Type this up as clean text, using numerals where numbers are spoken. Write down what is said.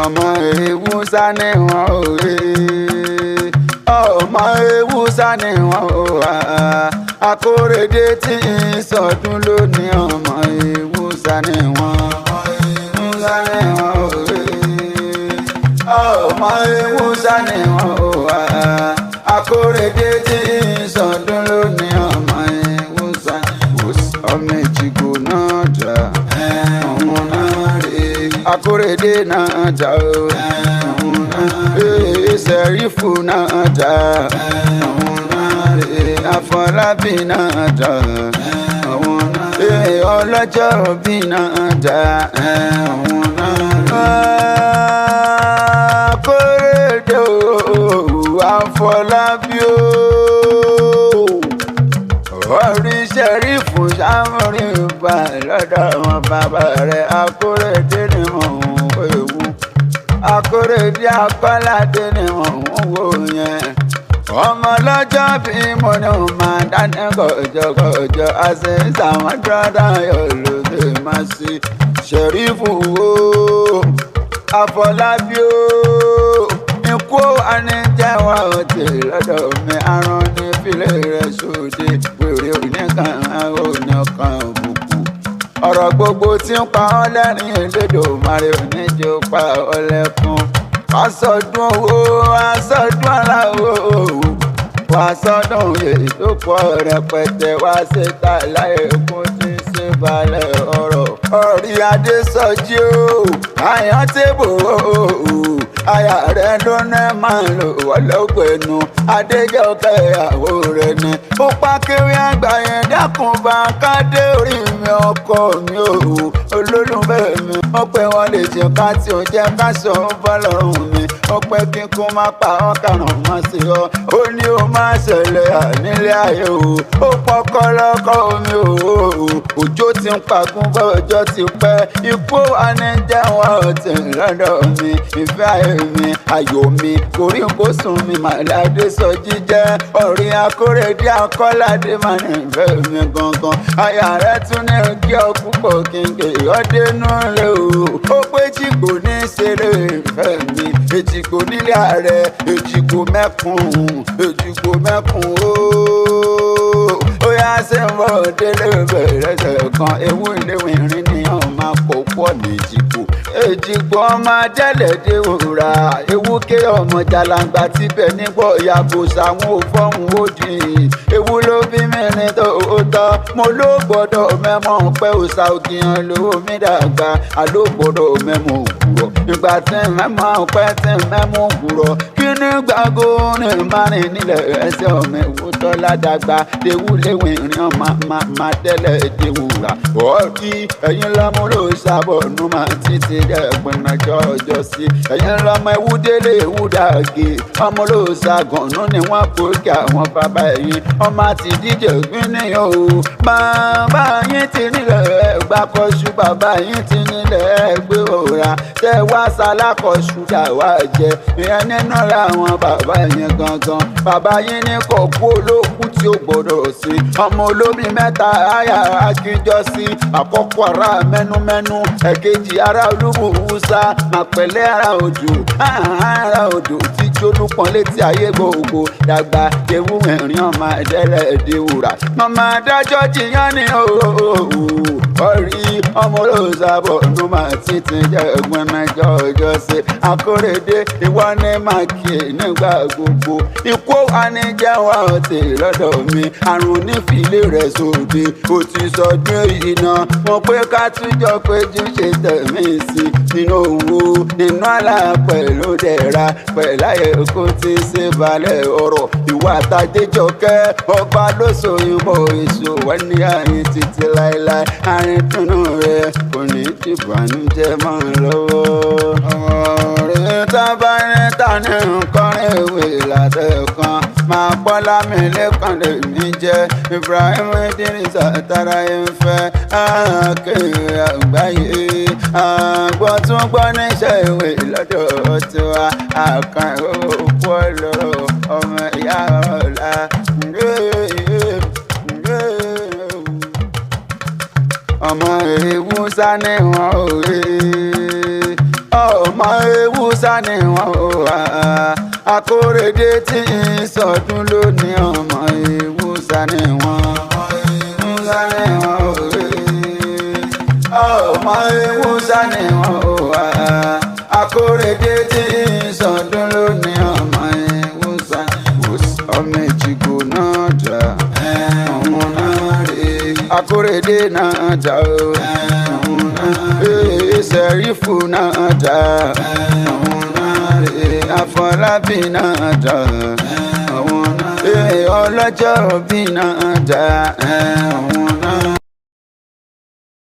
ọmọ ewu sani wọn òye ọmọ ewu sani wọn òwà Akorédé tí ń sọdún lónìí ọmọ ewu sani wọn òye ọmọ ewu sani wọn òwà Akorédé tí ń sọdún lónìí ọmọ ewu sani ọmọ Èjìgbò náà dà ọmọ náà rè Akorédé náà dà Sẹ́rífù náà dà Afolabi náà dà ọlọ́jọ́ bí náà dà Akorédé Afolabi orí Sẹ́rífù sámúrin bá lọ́dọ̀ wọn bàbá rẹ̀ Akorédé ni mò ń wéwu Akorédé Akọ́ládé ni mò ń wò yẹn ọmọ lọ́jọ́ bí mo ní o máa dáná gọ̀jọ̀gọ̀jọ̀ àṣẹ ìsàwọn dọ́dá yóò lóde máa ṣe Sẹ́rífù Afolabi ikú anijẹwà òtè lọ́dọ̀ mi aràn ní fílẹ̀ rẹ̀ sóde wèrè oníkan oníkan òbùkù ọ̀rọ̀ gbogbo tí ń pa ọ́ lẹ́rìn elédò mari oníjó pa ọ́ lẹ́kún wàásọdún owó wàásọdún aláwọ̀ wàásọdún èyí tó pọ̀ rẹpẹtẹ wá síta láyé kún tí ń ṣe balẹ̀ ọ̀rọ̀ orí Adésọjí o àyàn tébò aya rẹ̀ ló ní máa lò wọ́lọ́gbẹ̀nu Adéjọkẹ́ ìyàwó rẹ̀ ni ó pa Akéwìàgbáyé dákun bá kádé orí mi ọkọ mi ò olólùfẹ́ mi ó pé wọ́n lè jẹ́ ká tí ó jẹ́ ká sọ bọ́lọ́run mi ó pé kíkún má pa ọ́ kàrùn má sí ọ ó ní ó má ṣẹlẹ̀ nílé ayé ó pọkọ lọ́kọ mi òjò ti ń pagún bọ́ ọjọ́ ti pẹ́ ikú anijẹwà òtè lọ́dọ̀ mi ìfẹ́ ayé mi ayọ̀ mi koríkòsùn mi Adésọjí jẹ́ orí Akorédé Akọ́ládé máa ní ìfẹ́ mi gangan aya rẹ̀ tún ní kí ọ púpọ̀ kínkè ọdẹnu rẹ ó pé Èjìgbò ní ṣeré ìfẹ́ mi Èjìgbò nílé ààrẹ Èjìgbò mẹ́kùn ó yá ṣe ń bọ̀ délé bẹ̀rẹ̀ kan ewu ìléwìnrin ni ọ̀ máa pọ̀ pọ̀ ní Èjìgbò ọmọ ajẹ́lẹ̀dẹ̀ òrà ewu ké ọmọ jalangba tíbẹ̀ nígbọ̀ yàgò sáwọn òfòhùn òdì ewu ló bí mi ní tòótọ́ mo ló gbọ́dọ̀ mẹ́mọ́ pẹ́ òsà ògìyàn lówó mi dàgbà àló gbọ́dọ̀ mẹ́mọ́ òwúrọ̀ nígbà tí mẹ́mọ́ pẹ́ tí mẹ́mọ́ òwúrọ̀ kí ní gbàgbó ní márùn nílẹ̀ ẹsẹ̀ ọmọ ewu tọ́lá dàgbà ewu léwìnrin ọmọ máa tẹ́lẹ̀ dèwúrà ọ̀ọ́dí ẹ̀yin lọ́mú ló sábọ̀ nù máa títí ẹgbẹ̀nàjọ́ ọjọ́ sí ẹ̀yin lọ́mọ ewu délé ewu dàgé ọmọ ló ṣàgànnú ni wọ́n kó kí àwọn bàbá ẹ̀yìn ọmọ àti díje gbin nìyẹn o bàbá yín ti nílẹ̀ gbàkọ́ṣù bàbá yín ti nílẹ̀ gbé òra tẹ wá sálákọ̀ṣù dà wá jẹ ìyẹn nínú àwọn bàbá yẹn gangan bàbá yín ní kọ̀ọ̀kú olókùn tí ó gbọ́dọ̀ sí ọmọ olómi mẹ́ta àyà akíjọ́sí àkọ́kọ́ ara mẹ́numẹ́nu ẹ̀kejì ara olúbùwúsá màpẹ̀lẹ́ ara odò tí jólúpọ̀n létí ayé gbogbo dàgbà ewu ẹ̀rín ọmọ ẹ̀dẹ́rẹ́ ẹ̀dẹ́wùrà ọmọ adájọ́ jiyàn ní orí ọmọ olóòsàbọ̀ ló máa títí jẹ́ ẹgbẹ́ mẹ́jọ ọjọ́ sí Akorédé ìwọ ní màkì nígbà gbogbo ikú anijẹwà òtè lọ́dọ̀ mi àrùn nífìlẹ̀ rẹ̀ sóde ó ti sọdún èyí náà mo pé ká túnjọ péjú ṣe tẹ̀mí sí nínú owó nínú àlà pẹ̀lú dẹ̀ra pẹ̀láyé kó ti ṣe balẹ̀ ọ̀rọ̀ ìwà Adéjọkẹ́ ọba ló sòyìnbó èso wọ́n ní àyín títí láéláé àrídùnnú rẹ̀ kò ní ìbànújẹ́ mọ́ lọ́wọ́. ọ̀rẹ́ tábà ní tani nǹkan ìwé látẹ̀kan máa pọ́ Ọlámilẹ́kan lèmi jẹ́ Ibrahim Idrisa tara ìfẹ́ Akéwìàgbáyé àgbọ̀túngbọ́ níṣẹ́ ìwé lọ́dọ̀ tiwa àkànwó òkú ọlọ́rọ̀ ọmọ ìyá ọ̀la. ọmọ ewu sani wọn òye ọmọ ewúsá ni wọ́n ò wá. Akorédé tí ń sọdún lónìí ọmọ ewúsá ni wọ́n. Ewúsá ni wọ́n ò rí. Ọmọ ewúsá ni wọ́n ò wá. Akorédé tí ń sọdún lónìí ọmọ ewúsá. Ọmọ Èjìgbò náà jà. Ọmọ náà rè. Akorédé náà jà o. Sẹ́rífù náà jà. Afolabi náà jà. Ọlọ́jọ́ bí náà jà.